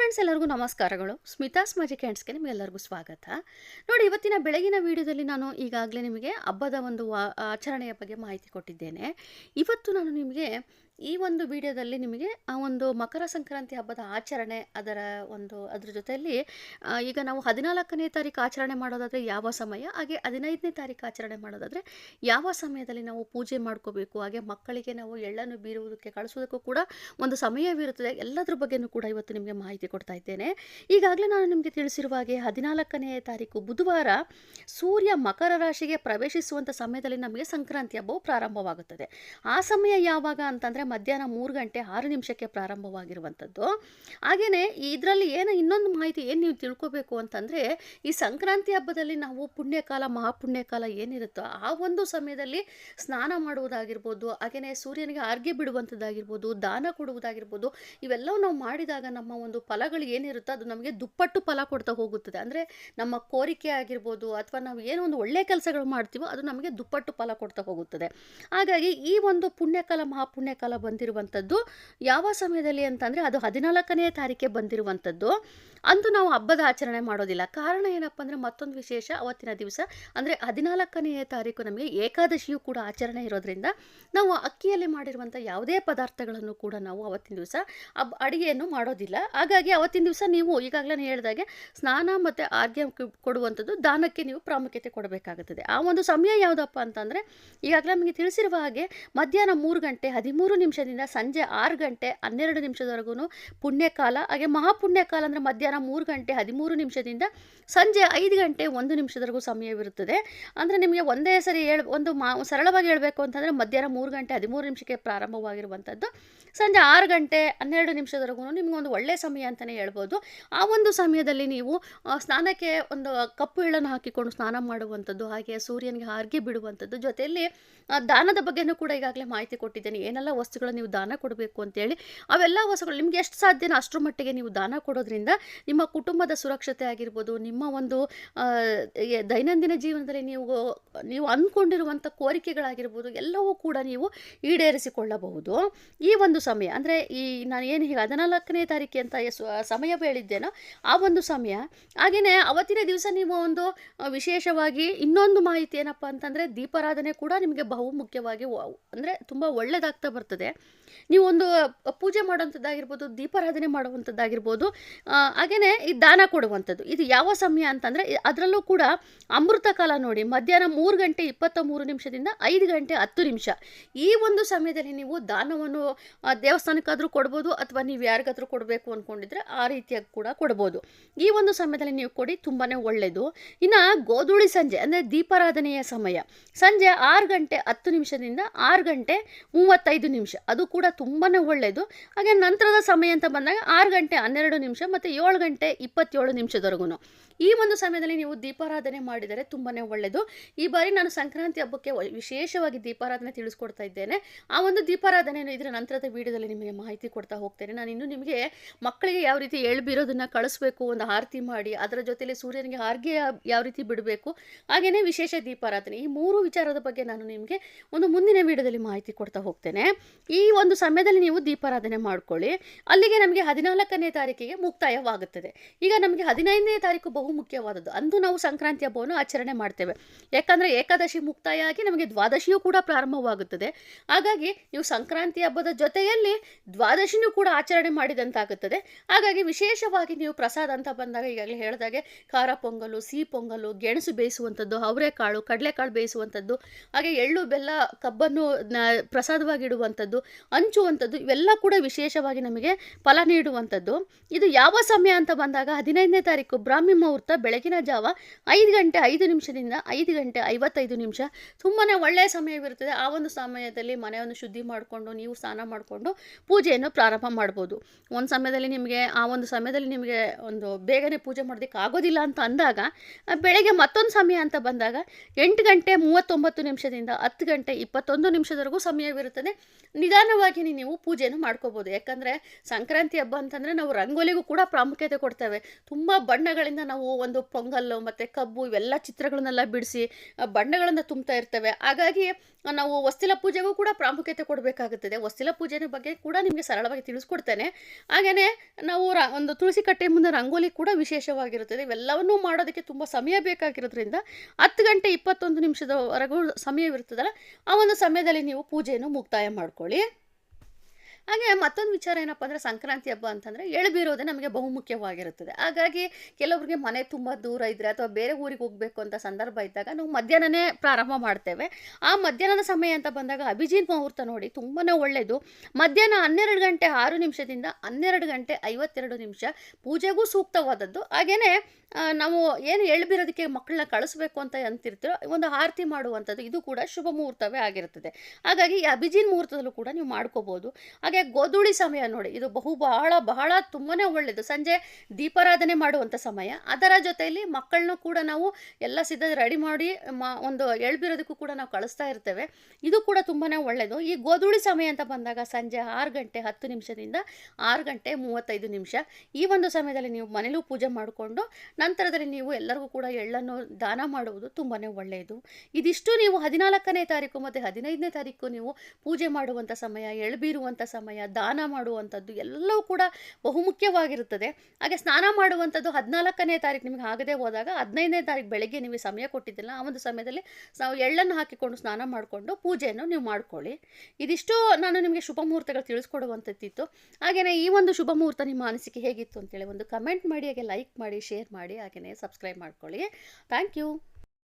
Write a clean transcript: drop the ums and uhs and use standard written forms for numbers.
Friends, ಎಲ್ಲರಿಗೂ ನಮಸ್ಕಾರಗಳು. Smitha's magic ಹ್ಯಾಂಡ್ಸ್ಗೆ ನಿಮಗೆಲ್ಲರಿಗೂ ಸ್ವಾಗತ. ನೋಡಿ, ಇವತ್ತಿನ ಬೆಳಗಿನ ವಿಡಿಯೋದಲ್ಲಿ ನಾನು ಈಗಾಗಲೇ ನಿಮಗೆ ಹಬ್ಬದ ಒಂದು ಆಚರಣೆಯ ಬಗ್ಗೆ ಮಾಹಿತಿ ಕೊಟ್ಟಿದ್ದೇನೆ. ಇವತ್ತು ನಾನು ನಿಮಗೆ ಈ ಒಂದು ವಿಡಿಯೋದಲ್ಲಿ ನಿಮಗೆ ಆ ಒಂದು ಮಕರ ಸಂಕ್ರಾಂತಿ ಹಬ್ಬದ ಆಚರಣೆ, ಅದ್ರ ಜೊತೆಯಲ್ಲಿ ಈಗ ನಾವು 14ನೇ ತಾರೀಕು ಆಚರಣೆ ಮಾಡೋದಾದರೆ ಯಾವ ಸಮಯ, ಹಾಗೆ 15ನೇ ತಾರೀಕು ಆಚರಣೆ ಮಾಡೋದಾದರೆ ಯಾವ ಸಮಯದಲ್ಲಿ ನಾವು ಪೂಜೆ ಮಾಡ್ಕೋಬೇಕು, ಹಾಗೆ ಮಕ್ಕಳಿಗೆ ನಾವು ಎಳ್ಳನ್ನು ಬೀರುವುದಕ್ಕೆ ಕಳಿಸೋದಕ್ಕೂ ಕೂಡ ಒಂದು ಸಮಯವಿರುತ್ತದೆ. ಎಲ್ಲದ್ರ ಬಗ್ಗೆನೂ ಕೂಡ ಇವತ್ತು ನಿಮಗೆ ಮಾಹಿತಿ ಕೊಡ್ತಾ ಇದ್ದೇನೆ. ಈಗಾಗಲೇ ನಾನು ನಿಮಗೆ ತಿಳಿಸಿರುವ ಹಾಗೆ 14ನೇ ತಾರೀಕು ಬುಧವಾರ ಸೂರ್ಯ ಮಕರ ರಾಶಿಗೆ ಪ್ರವೇಶಿಸುವಂಥ ಸಮಯದಲ್ಲಿ ನಮಗೆ ಸಂಕ್ರಾಂತಿ ಹಬ್ಬವು ಪ್ರಾರಂಭವಾಗುತ್ತದೆ. ಆ ಸಮಯ ಯಾವಾಗ ಅಂತಂದರೆ ಮಧ್ಯಾಹ್ನ 3 ಗಂಟೆ 6 ನಿಮಿಷಕ್ಕೆ ಪ್ರಾರಂಭವಾಗಿರುವಂಥದ್ದು. ಹಾಗೆಯೇ ಇದರಲ್ಲಿ ಇನ್ನೊಂದು ಮಾಹಿತಿ ನೀವು ತಿಳ್ಕೋಬೇಕು ಅಂತಂದರೆ, ಈ ಸಂಕ್ರಾಂತಿ ಹಬ್ಬದಲ್ಲಿ ನಾವು ಪುಣ್ಯಕಾಲ ಮಹಾಪುಣ್ಯಕಾಲ ಏನಿರುತ್ತೋ ಆ ಒಂದು ಸಮಯದಲ್ಲಿ ಸ್ನಾನ ಮಾಡುವುದಾಗಿರ್ಬೋದು, ಹಾಗೆಯೇ ಸೂರ್ಯನಿಗೆ ಅರ್ಘ್ಯ ಬಿಡುವಂಥದ್ದಾಗಿರ್ಬೋದು, ದಾನ ಕೊಡುವುದಾಗಿರ್ಬೋದು, ಇವೆಲ್ಲವೂ ನಾವು ಮಾಡಿದಾಗ ನಮ್ಮ ಒಂದು ಫಲಗಳು ಏನಿರುತ್ತೋ ಅದು ನಮಗೆ ದುಪ್ಪಟ್ಟು ಫಲ ಕೊಡ್ತಾ ಹೋಗುತ್ತದೆ. ಅಂದರೆ ನಮ್ಮ ಕೋರಿಕೆ ಆಗಿರ್ಬೋದು, ಅಥವಾ ನಾವು ಏನೋ ಒಂದು ಒಳ್ಳೆಯ ಕೆಲಸಗಳು ಮಾಡ್ತೀವೋ ಅದು ನಮಗೆ ದುಪ್ಪಟ್ಟು ಫಲ ಕೊಡ್ತಾ ಹೋಗುತ್ತದೆ. ಹಾಗಾಗಿ ಈ ಒಂದು ಪುಣ್ಯಕಾಲ ಮಹಾಪುಣ್ಯಕಾಲ ಬಂದಿರುವಂಥದ್ದು ಯಾವ ಸಮಯದಲ್ಲಿ ಅಂತಂದರೆ ಅದು 14ನೇ ತಾರೀಕೆ ಬಂದಿರುವಂಥದ್ದು. ಅಂದು ನಾವು ಹಬ್ಬದ ಆಚರಣೆ ಮಾಡೋದಿಲ್ಲ. ಕಾರಣ ಏನಪ್ಪ ಅಂದರೆ, ಮತ್ತೊಂದು ವಿಶೇಷ, ಅವತ್ತಿನ ದಿವಸ ಅಂದರೆ 14ನೇ ತಾರೀಕು ನಮಗೆ ಏಕಾದಶಿಯು ಕೂಡ ಆಚರಣೆ ಇರೋದ್ರಿಂದ ನಾವು ಅಕ್ಕಿಯಲ್ಲಿ ಮಾಡಿರುವಂಥ ಯಾವುದೇ ಪದಾರ್ಥಗಳನ್ನು ಕೂಡ ನಾವು ಅವತ್ತಿನ ದಿವಸ ಅಡುಗೆಯನ್ನು ಮಾಡೋದಿಲ್ಲ. ಹಾಗಾಗಿ ಅವತ್ತಿನ ದಿವಸ ನೀವು ಈಗಾಗಲೇ ಹೇಳಿದಾಗೆ ಸ್ನಾನ ಮತ್ತು ಅರ್ಘ್ಯ ಕೊಡುವಂಥದ್ದು, ದಾನಕ್ಕೆ ನೀವು ಪ್ರಾಮುಖ್ಯತೆ ಕೊಡಬೇಕಾಗುತ್ತದೆ. ಆ ಒಂದು ಸಮಯ ಯಾವುದಪ್ಪ ಅಂತಂದರೆ, ಈಗಾಗಲೇ ನಮಗೆ ತಿಳಿಸಿರುವ ಹಾಗೆ ಮಧ್ಯಾಹ್ನ 3 ಗಂಟೆ 13 ನಿಮಿಷದಿಂದ ಸಂಜೆ 6 ಗಂಟೆ 12 ನಿಮಿಷದವರೆಗೂ ಪುಣ್ಯಕಾಲ, ಹಾಗೆ ಮಹಾಪುಣ್ಯಕಾಲ ಅಂದರೆ ಮಧ್ಯಾಹ್ನ 3 ಗಂಟೆ 13 ನಿಮಿಷದಿಂದ ಸಂಜೆ 5 ಗಂಟೆ 1 ನಿಮಿಷದವರೆಗೂ ಸಮಯವಿರುತ್ತದೆ. ಅಂದರೆ ನಿಮಗೆ ಒಂದೇ ಸರಿ ಸರಳವಾಗಿ ಹೇಳಬೇಕು ಅಂತಂದರೆ ಮಧ್ಯಾಹ್ನ 3 ಗಂಟೆ 13 ನಿಮಿಷಕ್ಕೆ ಪ್ರಾರಂಭವಾಗಿರುವಂಥದ್ದು ಸಂಜೆ 6 ಗಂಟೆ 12 ನಿಮಿಷದವರೆಗೂ ನಿಮಗೊಂದು ಒಳ್ಳೆಯ ಸಮಯ ಅಂತಲೇ ಹೇಳ್ಬೋದು. ಆ ಒಂದು ಸಮಯದಲ್ಲಿ ನೀವು ಸ್ನಾನಕ್ಕೆ ಒಂದು ಕಪ್ಪು ಎಳ್ಳನ್ನು ಹಾಕಿಕೊಂಡು ಸ್ನಾನ ಮಾಡುವಂಥದ್ದು, ಹಾಗೆ ಸೂರ್ಯನಿಗೆ ಅರ್ಘ್ಯ ಬಿಡುವಂಥದ್ದು, ಜೊತೆಯಲ್ಲಿ ದಾನದ ಬಗ್ಗೆನೂ ಕೂಡ ಈಗಾಗಲೇ ಮಾಹಿತಿ ಕೊಟ್ಟಿದ್ದೇನೆ. ಏನೆಲ್ಲ ವಸ್ತುಗಳನ್ನು ನೀವು ದಾನ ಕೊಡಬೇಕು ಅಂತೇಳಿ, ಅವೆಲ್ಲ ವಸ್ತುಗಳು ನಿಮ್ಗೆ ಎಷ್ಟು ಸಾಧ್ಯನೋ ಅಷ್ಟರ ಮಟ್ಟಿಗೆ ನೀವು ದಾನ ಕೊಡೋದ್ರಿಂದ ನಿಮ್ಮ ಕುಟುಂಬದ ಸುರಕ್ಷತೆ ಆಗಿರ್ಬೋದು, ನಿಮ್ಮ ಒಂದು ದೈನಂದಿನ ಜೀವನದಲ್ಲಿ ನೀವು ಅಂದ್ಕೊಂಡಿರುವಂಥ ಕೋರಿಕೆಗಳಾಗಿರ್ಬೋದು, ಎಲ್ಲವೂ ಕೂಡ ನೀವು ಈಡೇರಿಸಿಕೊಳ್ಳಬಹುದು. ಈ ಒಂದು ಸಮಯ ಅಂದರೆ ನಾನು ಏನು 14ನೇ ತಾರೀಕು ಅಂತ ಸಮಯ ಹೇಳಿದ್ದೇನೋ ಆ ಒಂದು ಸಮಯ. ಹಾಗೆಯೇ ಅವತ್ತಿನ ದಿವಸ ನೀವು ಒಂದು ವಿಶೇಷವಾಗಿ ಇನ್ನೊಂದು ಮಾಹಿತಿ ಏನಪ್ಪ ಅಂತಂದರೆ, ದೀಪಾರಾಧನೆ ಕೂಡ ನಿಮಗೆ ಬಹು ಮುಖ್ಯವಾಗಿ ಅಂದರೆ ತುಂಬ ಒಳ್ಳೆಯದಾಗ್ತಾ ಬರ್ತದೆ. ನೀವು ಒಂದು ಪೂಜೆ ಮಾಡುವಂಥದ್ದಾಗಿರ್ಬೋದು, ದೀಪಾರಾಧನೆ ಮಾಡುವಂಥದ್ದಾಗಿರ್ಬೋದು, ಹಾಗೆಯೇ ಈ ದಾನ ಕೊಡುವಂಥದ್ದು, ಇದು ಯಾವ ಸಮಯ ಅಂತಂದರೆ ಅದರಲ್ಲೂ ಕೂಡ ಅಮೃತ ಕಾಲ ನೋಡಿ, ಮಧ್ಯಾಹ್ನ 3 ಗಂಟೆ 23 ನಿಮಿಷದಿಂದ 5 ಗಂಟೆ 10 ನಿಮಿಷ. ಈ ಒಂದು ಸಮಯದಲ್ಲಿ ನೀವು ದಾನವನ್ನು ದೇವಸ್ಥಾನಕ್ಕಾದರೂ ಕೊಡ್ಬೋದು, ಅಥವಾ ನೀವು ಯಾರಿಗಾದ್ರೂ ಕೊಡಬೇಕು ಅಂದ್ಕೊಂಡಿದ್ರೆ ಆ ರೀತಿಯಾಗಿ ಕೂಡ ಕೊಡ್ಬೋದು. ಈ ಒಂದು ಸಮಯದಲ್ಲಿ ನೀವು ಕೊಡಿ, ತುಂಬಾ ಒಳ್ಳೆಯದು. ಇನ್ನು ಗೋಧೂಳಿ ಸಂಜೆ ಅಂದರೆ ದೀಪಾರಾಧನೆಯ ಸಮಯ ಸಂಜೆ 6 ಗಂಟೆ 10 ನಿಮಿಷದಿಂದ 6 ಗಂಟೆ 35 ನಿಮಿಷ, ಅದು ಕೂಡ ತುಂಬಾ ಒಳ್ಳೆಯದು. ಹಾಗೆ ನಂತರದ ಸಮಯ ಅಂತ ಬಂದಾಗ 6 ಗಂಟೆ 12 ನಿಮಿಷ ಮತ್ತು 7 ಗಂಟೆ 27 ನಿಮಿಷದವರೆಗೂ ಈ ಒಂದು ಸಮಯದಲ್ಲಿ ನೀವು ದೀಪಾರಾಧನೆ ಮಾಡಿದರೆ ತುಂಬಾ ಒಳ್ಳೆಯದು. ಈ ಬಾರಿ ನಾನು ಸಂಕ್ರಾಂತಿ ಹಬ್ಬಕ್ಕೆ ವಿಶೇಷವಾಗಿ ದೀಪಾರಾಧನೆ ತಿಳಿಸ್ಕೊಡ್ತಾ ಇದ್ದೇನೆ. ಆ ಒಂದು ದೀಪಾರಾಧನೆಯನ್ನು ಇದರ ನಂತರದ ವಿಡಿಯೋದಲ್ಲಿ ನಿಮಗೆ ಮಾಹಿತಿ ಕೊಡ್ತಾ ಹೋಗ್ತೇನೆ. ನಾನು ಇನ್ನೂ ನಿಮಗೆ ಮಕ್ಕಳಿಗೆ ಯಾವ ರೀತಿ ಎಳ್ಬೀರೋದನ್ನು ಕಳಿಸ್ಬೇಕು, ಒಂದು ಆರತಿ ಮಾಡಿ ಅದರ ಜೊತೆಯಲ್ಲಿ ಸೂರ್ಯನಿಗೆ ಅರ್ಘ್ಯ ಯಾವ ರೀತಿ ಬಿಡಬೇಕು, ಹಾಗೆಯೇ ವಿಶೇಷ ದೀಪಾರಾಧನೆ, ಈ 3 ವಿಚಾರದ ಬಗ್ಗೆ ನಾನು ನಿಮಗೆ ಒಂದು ಮುಂದಿನ ವಿಡಿಯೋದಲ್ಲಿ ಮಾಹಿತಿ ಕೊಡ್ತಾ ಹೋಗ್ತೇನೆ. ಈ ಒಂದು ಸಮಯದಲ್ಲಿ ನೀವು ದೀಪಾರಾಧನೆ ಮಾಡ್ಕೊಳ್ಳಿ. ಅಲ್ಲಿಗೆ ನಮಗೆ 14ನೇ ತಾರೀಕಿಗೆ ಮುಕ್ತಾಯವಾಗುತ್ತದೆ. ಈಗ ನಮಗೆ 15ನೇ ತಾರೀಕು ಬಹು ಮುಖ್ಯವಾದದ್ದು. ಅಂದು ನಾವು ಸಂಕ್ರಾಂತಿ ಹಬ್ಬವನ್ನು ಆಚರಣೆ ಮಾಡ್ತೇವೆ. ಯಾಕಂದರೆ ಏಕಾದಶಿ ಮುಕ್ತಾಯ ಆಗಿ ನಮಗೆ ದ್ವಾದಶಿಯೂ ಕೂಡ ಪ್ರಾರಂಭವಾಗುತ್ತದೆ. ಹಾಗಾಗಿ ನೀವು ಸಂಕ್ರಾಂತಿ ಹಬ್ಬದ ಜೊತೆಯಲ್ಲಿ ದ್ವಾದಶಿನೂ ಕೂಡ ಆಚರಣೆ ಮಾಡಿದಂತಾಗುತ್ತದೆ. ಹಾಗಾಗಿ ವಿಶೇಷವಾಗಿ ನೀವು ಪ್ರಸಾದ ಅಂತ ಬಂದಾಗ ಈಗಾಗಲೇ ಹೇಳಿದಾಗೆ ಖಾರ ಪೊಂಗಲು, ಸಿಹಿ ಪೊಂಗಲು, ಗೆಣಸು ಬೇಯಿಸುವಂಥದ್ದು, ಅವರೆಕಾಳು, ಕಡಲೆಕಾಳು ಬೇಯಿಸುವಂಥದ್ದು, ಹಾಗೆ ಎಳ್ಳು ಬೆಲ್ಲ ಕಬ್ಬನ್ನು ಪ್ರಸಾದವಾಗಿ ಇಡುವಂಥದ್ದು, ಹಂಚುವಂಥದ್ದು, ಇವೆಲ್ಲ ಕೂಡ ವಿಶೇಷವಾಗಿ ನಮಗೆ ಫಲ ನೀಡುವಂಥದ್ದು. ಇದು ಯಾವ ಸಮಯ ಅಂತ ಬಂದಾಗ 15ನೇ ತಾರೀಕು ಬ್ರಾಹ್ಮಿ ಮುಹೂರ್ತ ಬೆಳಗಿನ ಜಾವ 5 ಗಂಟೆ 5 ನಿಮಿಷದಿಂದ 5 ಗಂಟೆ 55 ನಿಮಿಷ, ತುಂಬಾ ಒಳ್ಳೆಯ ಸಮಯವಿರುತ್ತದೆ. ಆ ಒಂದು ಸಮಯದಲ್ಲಿ ಮನೆಯನ್ನು ಶುದ್ಧಿ ಮಾಡಿಕೊಂಡು ನೀವು ಸ್ನಾನ ಮಾಡಿಕೊಂಡು ಪೂಜೆಯನ್ನು ಪ್ರಾರಂಭ ಮಾಡ್ಬೋದು. ಆ ಒಂದು ಸಮಯದಲ್ಲಿ ನಿಮಗೆ ಒಂದು ಬೇಗನೆ ಪೂಜೆ ಮಾಡೋದಕ್ಕೆ ಆಗೋದಿಲ್ಲ ಅಂತ ಅಂದಾಗ ಬೆಳಗ್ಗೆ ಮತ್ತೊಂದು ಸಮಯ ಅಂತ ಬಂದಾಗ 8 ಗಂಟೆ 39 ನಿಮಿಷದಿಂದ 10 ಗಂಟೆ 21 ನಿಮಿಷದವರೆಗೂ ಸಮಯವಿರುತ್ತದೆ. ನಿಧಾನವಾಗಿ ನೀವು ಪೂಜೆಯನ್ನು ಮಾಡ್ಕೋಬೋದು. ಯಾಕಂದರೆ ಸಂಕ್ರಾಂತಿ ಹಬ್ಬ ಅಂತಂದರೆ ನಾವು ರಂಗೋಲಿಗೂ ಕೂಡ ಪ್ರಾಮುಖ್ಯತೆ ಕೊಡ್ತೇವೆ. ತುಂಬ ಬಣ್ಣಗಳಿಂದ ನಾವು ನಾವು ಒಂದು ಪೊಂಗಲ್ಲು ಮತ್ತು ಕಬ್ಬು ಇವೆಲ್ಲ ಚಿತ್ರಗಳನ್ನೆಲ್ಲ ಬಿಡಿಸಿ ಬಣ್ಣಗಳನ್ನು ತುಂಬ್ತಾ ಇರ್ತೇವೆ. ಹಾಗಾಗಿ ನಾವು ಹೊಸ್ತಿಲ ಪೂಜೆಗೂ ಕೂಡ ಪ್ರಾಮುಖ್ಯತೆ ಕೊಡಬೇಕಾಗುತ್ತದೆ. ಹೊಸ್ತಿಲ ಪೂಜೆನ ಬಗ್ಗೆ ಕೂಡ ನಿಮಗೆ ಸರಳವಾಗಿ ತಿಳಿಸ್ಕೊಡ್ತೇನೆ. ಹಾಗೆಯೇ ನಾವು ಒಂದು ತುಳಸಿ ಕಟ್ಟೆ ಮುಂದೆ ರಂಗೋಲಿ ಕೂಡ ವಿಶೇಷವಾಗಿರುತ್ತದೆ. ಇವೆಲ್ಲವನ್ನೂ ಮಾಡೋದಕ್ಕೆ ತುಂಬ ಸಮಯ ಬೇಕಾಗಿರೋದ್ರಿಂದ 10 ಗಂಟೆ 21 ನಿಮಿಷದವರೆಗೂ ಸಮಯವಿರ್ತದಲ್ಲ, ಆ ಒಂದು ಸಮಯದಲ್ಲಿ ನೀವು ಪೂಜೆಯನ್ನು ಮುಕ್ತಾಯ ಮಾಡ್ಕೊಳ್ಳಿ. ಹಾಗೆ ಮತ್ತೊಂದು ವಿಚಾರ ಏನಪ್ಪ ಅಂದರೆ, ಸಂಕ್ರಾಂತಿ ಹಬ್ಬ ಅಂತಂದರೆ ಎಳ್ಬೀರೋದೇ ನಮಗೆ ಬಹುಮುಖ್ಯವಾಗಿರುತ್ತದೆ. ಹಾಗಾಗಿ ಕೆಲವರಿಗೆ ಮನೆ ತುಂಬ ದೂರ ಇದ್ದರೆ ಅಥವಾ ಬೇರೆ ಊರಿಗೆ ಹೋಗಬೇಕು ಅಂತ ಸಂದರ್ಭ ಇದ್ದಾಗ ನಾವು ಮಧ್ಯಾಹ್ನನೇ ಪ್ರಾರಂಭ ಮಾಡ್ತೇವೆ. ಆ ಮಧ್ಯಾಹ್ನದ ಸಮಯ ಅಂತ ಬಂದಾಗ ಅಭಿಜಿತ್ ಮುಹೂರ್ತ ನೋಡಿ ತುಂಬಾ ಒಳ್ಳೆಯದು. ಮಧ್ಯಾಹ್ನ 12 ಗಂಟೆ 6 ನಿಮಿಷದಿಂದ 12 ಗಂಟೆ 52 ನಿಮಿಷ ಪೂಜೆಗೂ ಸೂಕ್ತವಾದದ್ದು. ಹಾಗೆಯೇ ನಾವು ಏನು ಎಳ್ಬೀರೋದಕ್ಕೆ ಮಕ್ಕಳನ್ನ ಕಳಿಸ್ಬೇಕು ಅಂತ ಅಂತಿರ್ತೀರೋ, ಒಂದು ಆರತಿ ಮಾಡುವಂಥದ್ದು ಇದು ಕೂಡ ಶುಭ ಮುಹೂರ್ತವೇ ಆಗಿರುತ್ತದೆ. ಹಾಗಾಗಿ ಈ ಅಭಿಜಿತ್ ಮುಹೂರ್ತದಲ್ಲೂ ಕೂಡ ನೀವು ಮಾಡ್ಕೋಬೋದು. ಹಾಗೆ ಗೋಧೂಳಿ ಸಮಯ ನೋಡಿ, ಇದು ಬಹಳ ತುಂಬಾ ಒಳ್ಳೆಯದು. ಸಂಜೆ ದೀಪಾರಾಧನೆ ಮಾಡುವಂಥ ಸಮಯ. ಅದರ ಜೊತೆಯಲ್ಲಿ ಮಕ್ಕಳನ್ನೂ ಕೂಡ ನಾವು ಎಲ್ಲ ರೆಡಿ ಮಾಡಿ ಒಂದು ಎಳ್ಬೀರೋದಕ್ಕೂ ಕೂಡ ನಾವು ಕಳಿಸ್ತಾ ಇರ್ತೇವೆ. ಇದು ಕೂಡ ತುಂಬಾ ಒಳ್ಳೆಯದು. ಈ ಗೋಧೂಳಿ ಸಮಯ ಅಂತ ಬಂದಾಗ ಸಂಜೆ 6 ಗಂಟೆ 10 ನಿಮಿಷದಿಂದ 6 ಗಂಟೆ 35 ನಿಮಿಷ. ಈ ಒಂದು ಸಮಯದಲ್ಲಿ ನೀವು ಮನೇಲೂ ಪೂಜೆ ಮಾಡಿಕೊಂಡು ನಂತರದಲ್ಲಿ ನೀವು ಎಲ್ಲರಿಗೂ ಕೂಡ ಎಳ್ಳನ್ನು ದಾನ ಮಾಡುವುದು ತುಂಬಾ ಒಳ್ಳೆಯದು. ಇದಿಷ್ಟು ನೀವು 14ನೇ ತಾರೀಕು ಮತ್ತು 15ನೇ ತಾರೀಕು ನೀವು ಪೂಜೆ ಮಾಡುವಂಥ ಸಮಯ, ಎಳ್ಬೀರುವಂಥ ಸಮಯ, ದಾನ ಮಾಡುವಂಥದ್ದು ಎಲ್ಲವೂ ಕೂಡ ಬಹುಮುಖ್ಯವಾಗಿರುತ್ತದೆ. ಹಾಗೆ ಸ್ನಾನ ಮಾಡುವಂಥದ್ದು 14ನೇ ತಾರೀಕು ನಿಮಗೆ ಆಗದೆ ಹೋದಾಗ 15ನೇ ತಾರೀಕು ಬೆಳಗ್ಗೆ ನೀವು ಸಮಯ ಕೊಟ್ಟಿದ್ದಿಲ್ಲ, ಆ ಒಂದು ಸಮಯದಲ್ಲಿ ನಾವು ಎಳ್ಳನ್ನು ಹಾಕಿಕೊಂಡು ಸ್ನಾನ ಮಾಡಿಕೊಂಡು ಪೂಜೆಯನ್ನು ನೀವು ಮಾಡ್ಕೊಳ್ಳಿ. ಇದಿಷ್ಟು ನಾನು ನಿಮಗೆ ಶುಭ ಮುಹೂರ್ತಗಳು ತಿಳಿಸ್ಕೊಡುವಂಥದ್ದಿತ್ತು. ಹಾಗೆಯೇ ಈ ಒಂದು ಶುಭ ಮುಹೂರ್ತ ನಿಮ್ಮ ಅನಿಸಿಕೆ ಹೇಗಿತ್ತು ಅಂತೇಳಿ ಒಂದು ಕಮೆಂಟ್ ಮಾಡಿ, ಹಾಗೆ ಲೈಕ್ ಮಾಡಿ, ಶೇರ್ ಮಾಡಿ, ಹಾಗೆಯೇ ಸಬ್ಸ್ಕ್ರೈಬ್ ಮಾಡ್ಕೊಳ್ಳಿ. Thank you.